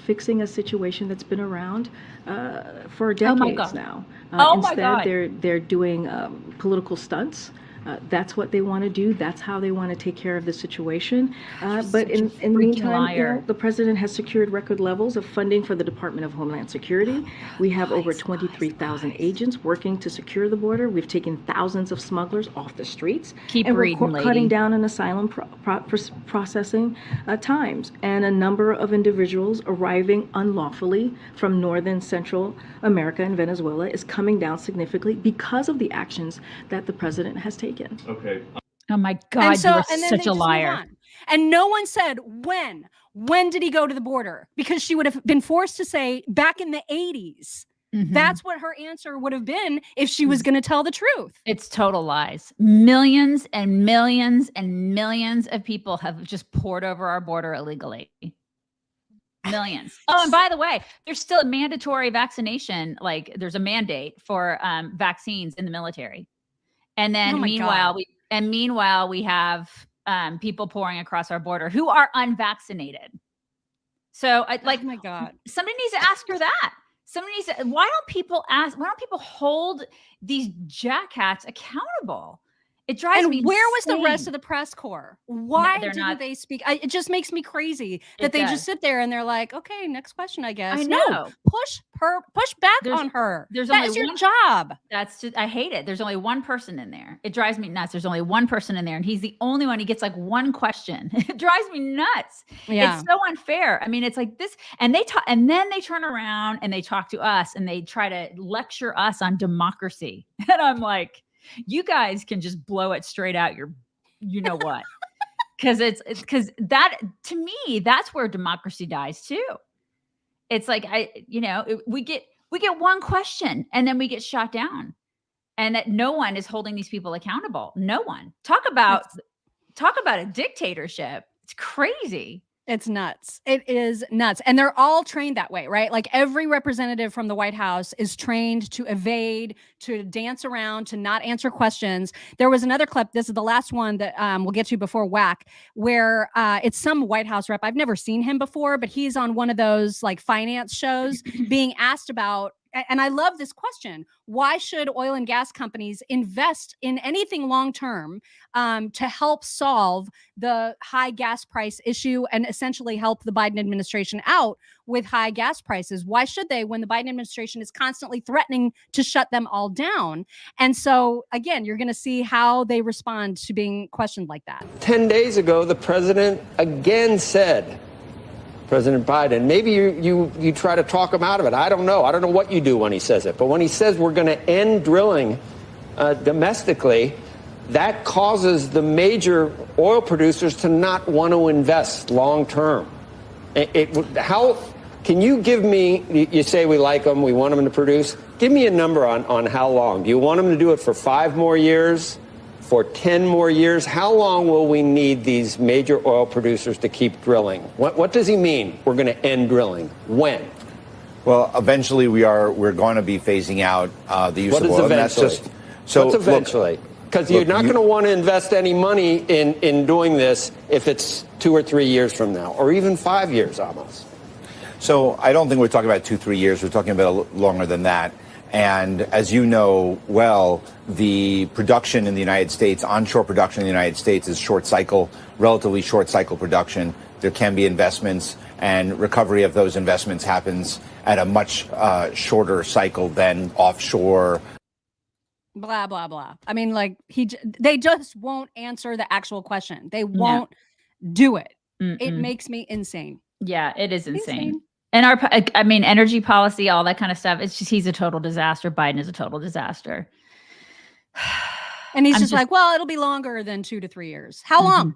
fixing a situation that's been around for decades now. Instead, they're doing political stunts. That's what they want to do. That's how they want to take care of the situation. But in the meantime, the president has secured record levels of funding for the Department of Homeland Security. We have over 23,000 agents working to secure the border. We've taken thousands of smugglers off the streets. We're cutting down on asylum processing times. And a number of individuals arriving unlawfully from Northern Central America and Venezuela is coming down significantly because of the actions that the president has taken. Okay. Oh my God, you're such a liar. And no one said when. When did he go to the border? Because she would have been forced to say back in the 80s. Mm-hmm. That's what her answer would have been if she was going to tell the truth. It's total lies. Millions and millions and millions of people have just poured over our border illegally. Millions. Oh, and by the way, there's still a mandatory vaccination. Like there's a mandate for vaccines in the military. And then meanwhile, we have people pouring across our border who are unvaccinated. So oh my God, somebody needs to ask her that. Somebody needs to, why don't people hold these jackhats accountable? It drives me insane. Where was the rest of the press corps? Why didn't they speak? It just makes me crazy that they just sit there and they're like, okay, next question, I guess. I know. No, push back on her. That's your job. I hate it. There's only one person in there. It drives me nuts. There's only one person in there and he's the only one. He gets like one question. It drives me nuts. Yeah. It's so unfair. I mean, it's like this, and then they turn around and they talk to us and they try to lecture us on democracy. And I'm like, you guys can just blow it straight out your, you know what? Because because that, to me, that's where democracy dies too. It's like we get one question and then we get shot down, and that no one is holding these people accountable. No one. Talk about a dictatorship. It's crazy. It's nuts. It is nuts. And they're all trained that way, right? Like every representative from the White House is trained to evade, to dance around, to not answer questions. There was another clip. This is the last one that we'll get to before WAC, where it's some White House rep. I've never seen him before, but he's on one of those like finance shows being asked about. And I love this question. Why should oil and gas companies invest in anything long-term to help solve the high gas price issue and essentially help the Biden administration out with high gas prices? Why should they when the Biden administration is constantly threatening to shut them all down? And so, again, you're going to see how they respond to being questioned like that. 10 days ago, the president again said, President Biden, maybe you try to talk him out of it. I don't know. I don't know what you do when he says it. But when he says we're going to end drilling domestically, that causes the major oil producers to not want to invest long term. How can you give me, you say we like them, we want them to produce. Give me a number on how long. Do you want them to do it for 5 more years? For 10 more years? How long will we need these major oil producers to keep drilling? What does he mean we're going to end drilling? When? Well, eventually we're going to be phasing out the use of oil. What is eventually? What's eventually? Because you're not going to want to invest any money in doing this if it's 2 or 3 years from now, or even 5 years almost. So I don't think we're talking about 2-3 years. We're talking about longer than that. And as you know well, the production in the United States, onshore production in the United States is short cycle, relatively short cycle production. There can be investments, and recovery of those investments happens at a much shorter cycle than offshore. Blah, blah, blah. I mean, like they just won't answer the actual question. They won't do it. It makes me insane. Yeah, it is insane. And energy policy, all that kind of stuff. It's just, he's a total disaster. Biden is a total disaster. And he's just like, well, it'll be longer than 2 to 3 years. How long?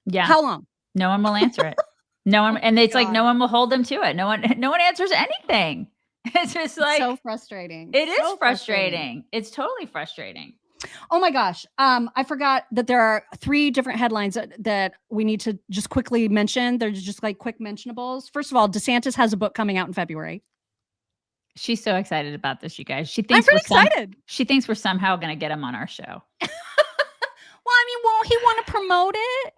Yeah. How long? No one will answer it. No one. And it's like, no one will hold them to it. No one answers anything. It's just like, so frustrating. It is so frustrating. It's totally frustrating. Oh my gosh. I forgot that there are 3 different headlines that we need to just quickly mention. They're just like quick mentionables. First of all, DeSantis has a book coming out in February. She's so excited about this, you guys. She thinks I'm pretty excited. She thinks we're somehow going to get him on our show. Well, I mean, won't he want to promote it?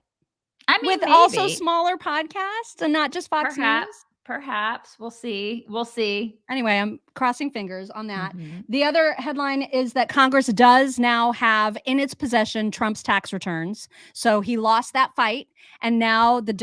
I mean, with maybe. Also smaller podcasts and not just Fox News? Perhaps. We'll see. We'll see. Anyway, I'm crossing fingers on that. The other headline is that Congress does now have in its possession Trump's tax returns. So he lost that fight. And now the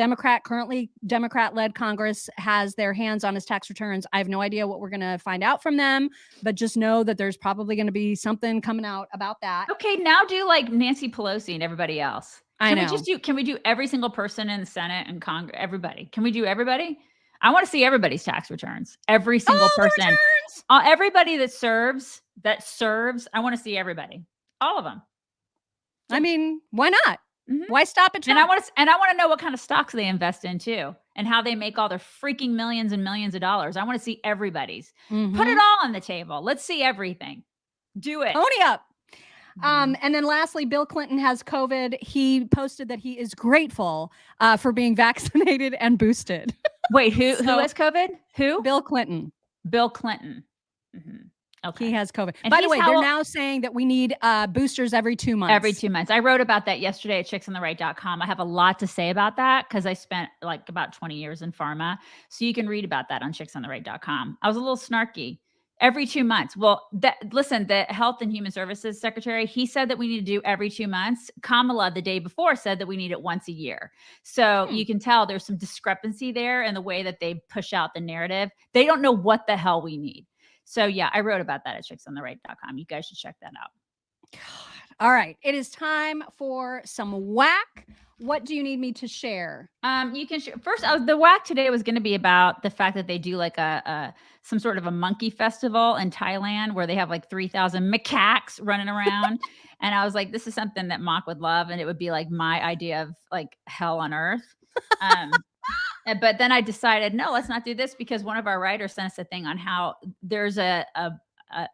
currently Democrat-led Congress has their hands on his tax returns. I have no idea what we're going to find out from them, but just know that there's probably going to be something coming out about that. Okay, now do like Nancy Pelosi and everybody else. Can we do every single person in the Senate and Congress? Everybody. Can we do everybody? I want to see everybody's tax returns. Every single person. Everybody that serves. I want to see everybody. All of them. I mean, why not? Why stop at Trump? And I want to know what kind of stocks they invest in too, and how they make all their freaking millions and millions of dollars. I want to see everybody's. Put it all on the table. Let's see everything. Do it. Pony up. And then lastly, Bill Clinton has COVID. He posted that he is grateful for being vaccinated and boosted. Wait, who has COVID? Who? Bill Clinton. Bill Clinton. Okay. He has COVID. And by the way, they're now saying that we need boosters every 2 months. Every 2 months. I wrote about that yesterday at chicksontheright.com. I have a lot to say about that because I spent like about 20 years in pharma. So you can read about that on chicksontheright.com. I was a little snarky. Every 2 months. Well, listen, the Health and Human Services Secretary, he said that we need to do every 2 months. Kamala, the day before, said that we need it once a year. So you can tell there's some discrepancy there in the way that they push out the narrative. They don't know what the hell we need. So yeah, I wrote about that at chicksontheright.com. You guys should check that out. God. All right. It is time for some whack. What do you need me to share? You can share. First, the whack today was going to be about the fact that they do like some sort of a monkey festival in Thailand where they have like 3,000 macaques running around. And I was like, this is something that Mock would love. And it would be like my idea of like hell on earth. But then I decided, no, let's not do this because one of our writers sent us a thing on how there's a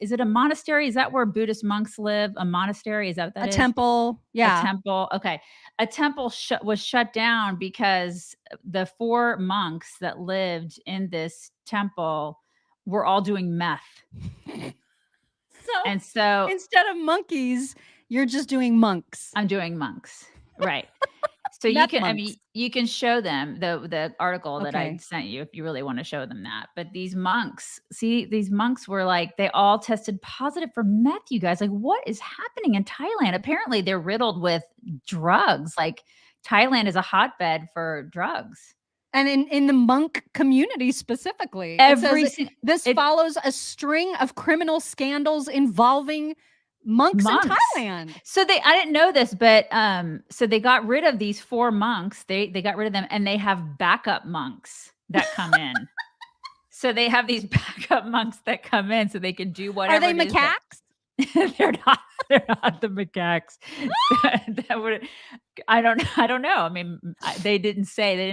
is it a monastery? Is that where Buddhist monks live? A monastery? Is that what that A is? temple. Yeah. A temple. Okay. A temple was shut down because the 4 monks that lived in this temple were all doing meth. So instead of monkeys, you're just doing monks. I'm doing monks. Right. So you can show them the article that I sent you if you really want to show them that. But these monks were like, they all tested positive for meth, you guys. Like, what is happening in Thailand? Apparently they're riddled with drugs. Like, Thailand is a hotbed for drugs. And in the monk community specifically, this follows a string of criminal scandals involving monks in Thailand. So I didn't know this, but so they got rid of these 4 monks. They got rid of them, and they have backup monks that come in. So they have these backup monks that come in so they can do whatever. Are they macaques? They're not the macaques. I don't know. I mean, they didn't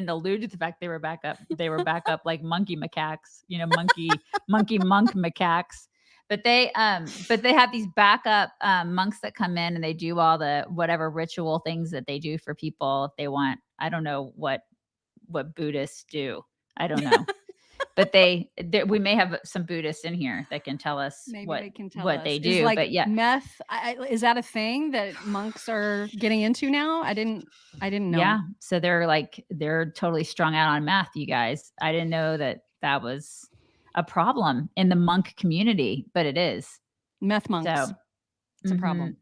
allude to the fact they were backup. They were backup like monkey macaques, monkey monk macaques. But they have these backup monks that come in and they do all the whatever ritual things that they do for people if they want. I don't know what Buddhists do. I don't know. But we may have some Buddhists in here that can tell us what they do. Like but yeah, meth is that a thing that monks are getting into now? I didn't know. Yeah, so they're totally strung out on meth, you guys. I didn't know that was a problem in the monk community, but it is. Meth monks. So, it's a problem.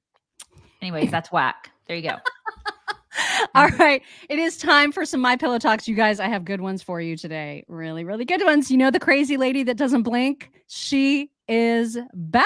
Anyways, that's whack. There you go. All right. It is time for some My Pillow Talks. You guys, I have good ones for you today. Really, really good ones. You know the crazy lady that doesn't blink? She is back.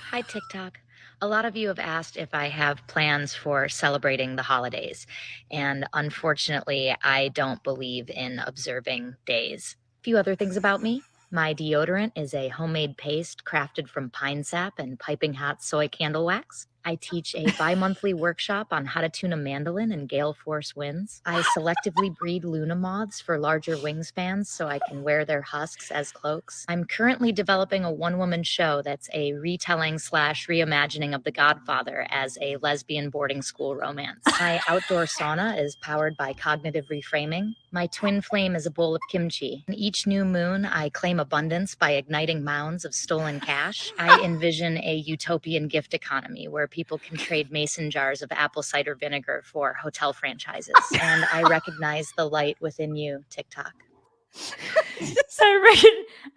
Hi, TikTok. A lot of you have asked if I have plans for celebrating the holidays. And unfortunately, I don't believe in observing days. A few other things about me. My deodorant is a homemade paste crafted from pine sap and piping hot soy candle wax. I teach a bi-monthly workshop on how to tune a mandolin in gale force winds. I selectively breed Luna moths for larger wingspans so I can wear their husks as cloaks. I'm currently developing a one-woman show that's a retelling / reimagining of The Godfather as a lesbian boarding school romance. My outdoor sauna is powered by cognitive reframing. My twin flame is a bowl of kimchi. In each new moon, I claim abundance by igniting mounds of stolen cash. I envision a utopian gift economy where people can trade mason jars of apple cider vinegar for hotel franchises. And I recognize the light within you, TikTok.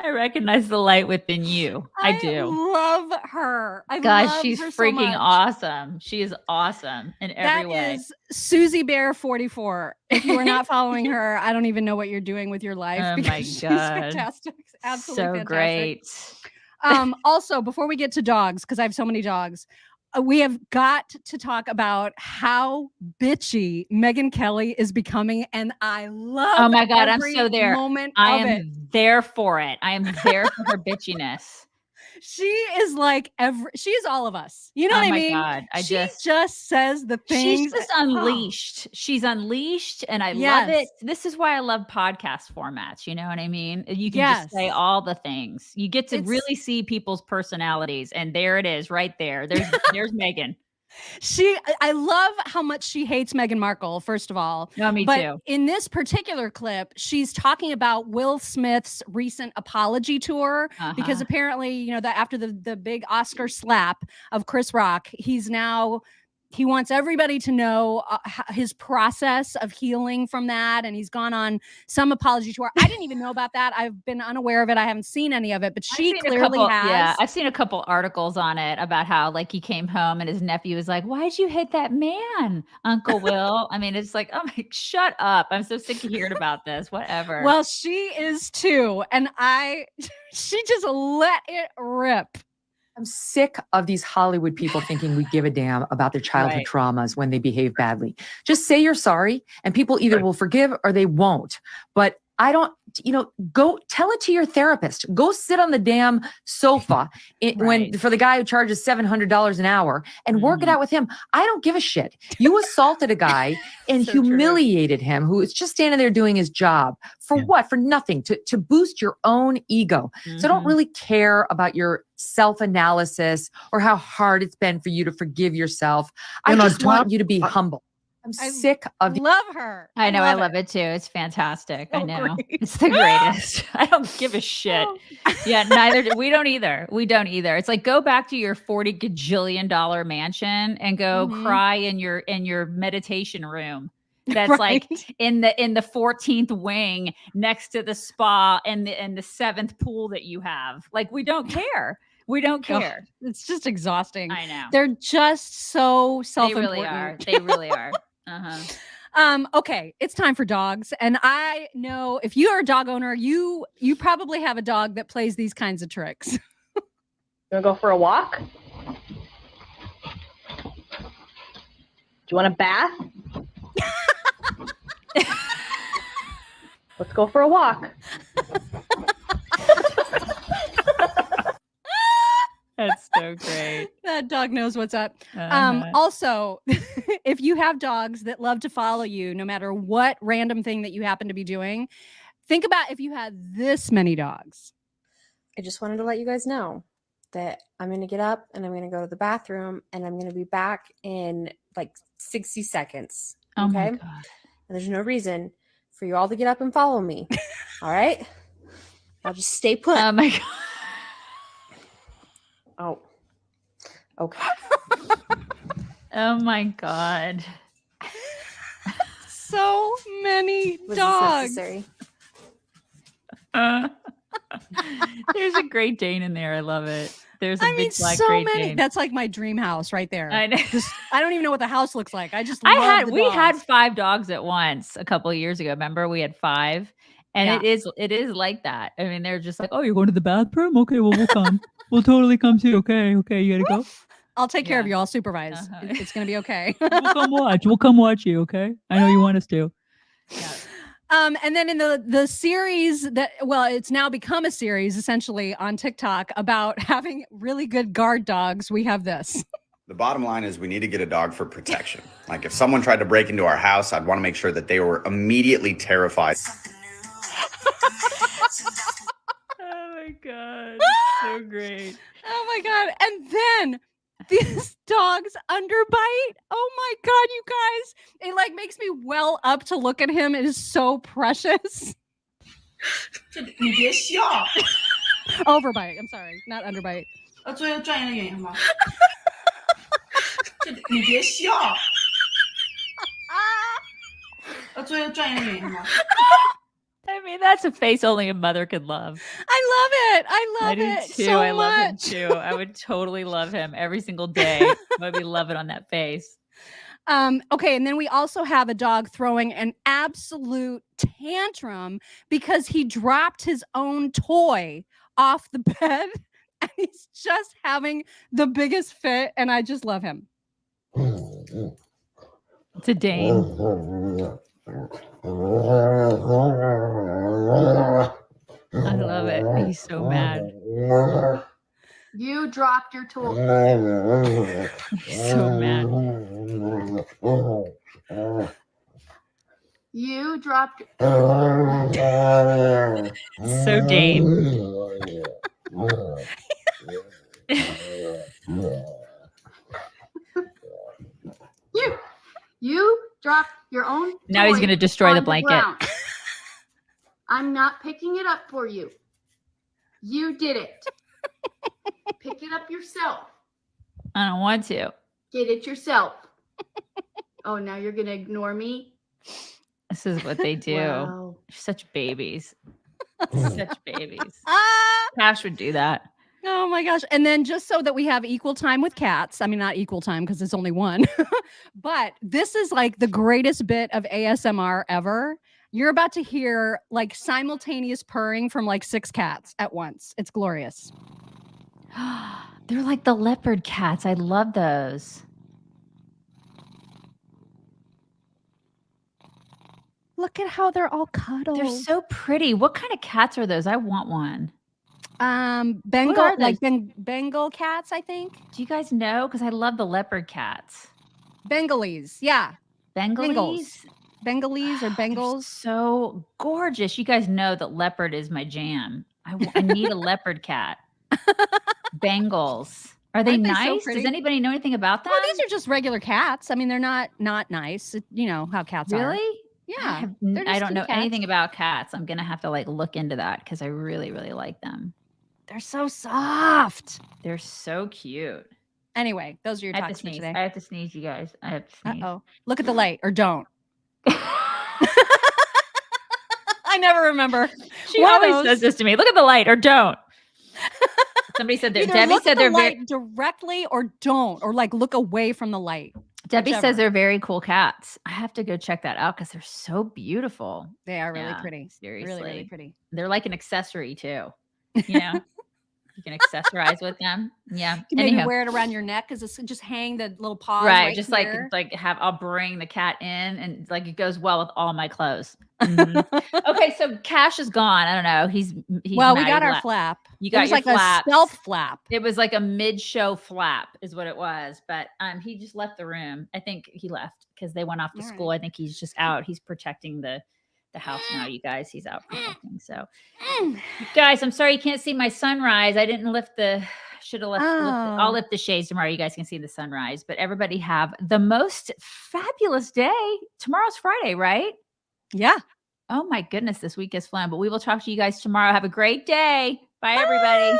I recognize the light within you. I do. Love her. Gosh, she's freaking awesome. She is awesome in every way. That is Susie Bear 44. If you are not following her, I don't even know what you're doing with your life. Oh my God. She's fantastic. Absolutely so fantastic. Great. Also, before we get to dogs, because I have so many dogs, we have got to talk about how bitchy Megyn Kelly is becoming, and I love. Oh my God, I'm so there. I am there for it. I am there for her bitchiness. She is like she is all of us. You know what I mean? Oh my God. She just says the things. She's just unleashed. She's unleashed, and I love it. This is why I love podcast formats. You know what I mean? You can just say all the things. You get to really see people's personalities, and there it is, right there. There's Megyn. I love how much she hates Meghan Markle, first of all. No, me too. In this particular clip, she's talking about Will Smith's recent apology tour because apparently, that after the big Oscar slap of Chris Rock, he wants everybody to know his process of healing from that. And he's gone on some apology tour. I didn't even know about that. I've been unaware of it. I haven't seen any of it, but she clearly has. Yeah, I've seen a couple articles on it about how he came home and his nephew was like, "Why'd you hit that man, Uncle Will?" I mean, it's like, oh my, shut up. I'm so sick of hearing about this. Whatever. Well, she is too. And she just let it rip. I'm sick of these Hollywood people thinking we give a damn about their childhood traumas when they behave badly. Just say you're sorry, and people either will forgive or they won't. But I don't, go tell it to your therapist. Go sit on the damn sofa for the guy who charges $700 an hour and work it out with him. I don't give a shit. You assaulted a guy and humiliated him who is just standing there doing his job for what? For nothing, to boost your own ego. So I don't really care about your self-analysis or how hard it's been for you to forgive yourself. I just want you to be humble. I'm sick of love her. I know. I love it too. It's fantastic. I know. It's the greatest. I don't give a shit. Yeah, we don't either. We don't either. It's like, go back to your $40 gajillion mansion and go cry in your meditation room. That's like in the 14th wing next to the spa and the 7th pool that you have. Like, we don't care. We don't care. It's just exhausting. I know. They're just so self-important. They really are. They really are. Okay, it's time for dogs. And I know if you are a dog owner, you probably have a dog that plays these kinds of tricks. You want to go for a walk? Do you want a bath? Let's go for a walk. That's so great. That dog knows what's up. Also, if you have dogs that love to follow you, no matter what random thing that you happen to be doing, think about if you had this many dogs. I just wanted to let you guys know that I'm going to get up and I'm going to go to the bathroom and I'm going to be back in like 60 seconds. Oh okay? my God. And there's no reason for you all to get up and follow me. All right? I'll just stay put. Oh my God. Oh, okay. Oh my God. So many Was dogs. this necessary? There's a Great Dane in there. I love it. There's a big black so Great many. Dane. That's like my dream house right there. I know. I don't even know what the house looks like. I just love the we dogs. had 5 dogs at once a couple of years ago. Remember, we had 5, and it is like that. I mean, they're just like, oh, you're going to the bathroom? Okay, well, we'll come. We'll totally come too. Okay, you gotta go. I'll take care of you. I'll supervise. It's gonna be okay. We'll come watch. We'll come watch you. Okay, I know you want us to. And then in the series it's now become a series essentially on TikTok about having really good guard dogs. We have this. The bottom line is we need to get a dog for protection. Like if someone tried to break into our house, I'd want to make sure that they were immediately terrified. Oh my God. So great. Oh my God. And then these dogs underbite. Oh my God, you guys. It like makes me well up to look at him. It is so precious. Overbite. I'm sorry. Not underbite. I mean, that's a face only a mother could love. I love it. I love do it too. so I love him much. too. I would totally love him every single day. I'd be loving on that face. Okay, and then we also have a dog throwing an absolute tantrum because he dropped his own toy off the bed and he's just having the biggest fit, and I just love him. It's a Dane. I love it. He's so mad. You dropped your toy. He's so mad. You dropped. So Dane. You dropped your own. Now he's going to destroy the blanket. ground. I'm not picking it up for you. You did it. Pick it up yourself. I don't want to. Get it yourself. Oh, now you're going to ignore me? This is what they do. Wow. Such babies. Such babies. Cash would do that. Oh my gosh. And then just so that we have equal time with cats, I mean, not equal time because it's only one, but this is like the greatest bit of ASMR ever. You're about to hear like simultaneous purring from like 6 cats at once. It's glorious. They're like the leopard cats. I love those. Look at how they're all cuddled. They're so pretty. What kind of cats are those? I want one. Bengal, like Bengal cats, I think. Do you guys know? Because I love the leopard cats. Bengalese, yeah. Bengalese? Bengalese or Bengals. So gorgeous. You guys know that leopard is my jam. I need a leopard cat. Bengals. Are they Aren't they so nice? pretty? Does anybody know anything about them? Well, these are just regular cats. I mean, they're not nice. You know how cats are. Really? Yeah. I don't know anything about cats. I'm going to have to like look into that because I really, really like them. They're so soft. They're so cute. Anyway, those are your I have talks to for sneeze. today. I have to sneeze, you guys. I have to sneeze. Uh-oh. Look at the light or don't. I never remember. She always says this to me. Look at the light or don't. Somebody said that. Debbie look said at they're the light very directly or don't, or like look away from the light. Debbie Whichever. says they're very cool cats. I have to go check that out because they're so beautiful. They are really Yeah, pretty. Seriously. Really, really pretty. They're like an accessory too. You know, you can accessorize with them. Yeah. You can maybe Anyhow. wear it around your neck because it's just hang the little paws. Right. Just here. I'll bring the cat in and like it goes well with all my clothes. Mhm. Okay. So Cash is gone. I don't know. He's well, we mad got he our left. flap. You It got was your like flaps. a stealth flap. It was like a mid-show flap is what it was. But he just left the room. I think he left because they went off to All school. I think he's just out. He's protecting the house now, you guys. He's out protecting. So guys, I'm sorry you can't see my sunrise. I didn't lift the I'll lift the shades tomorrow. You guys can see the sunrise. But everybody have the most fabulous day. Tomorrow's Friday, right? Yeah. Oh my goodness, this week is fun. But we will talk to you guys tomorrow. Have a great day. Bye. Everybody.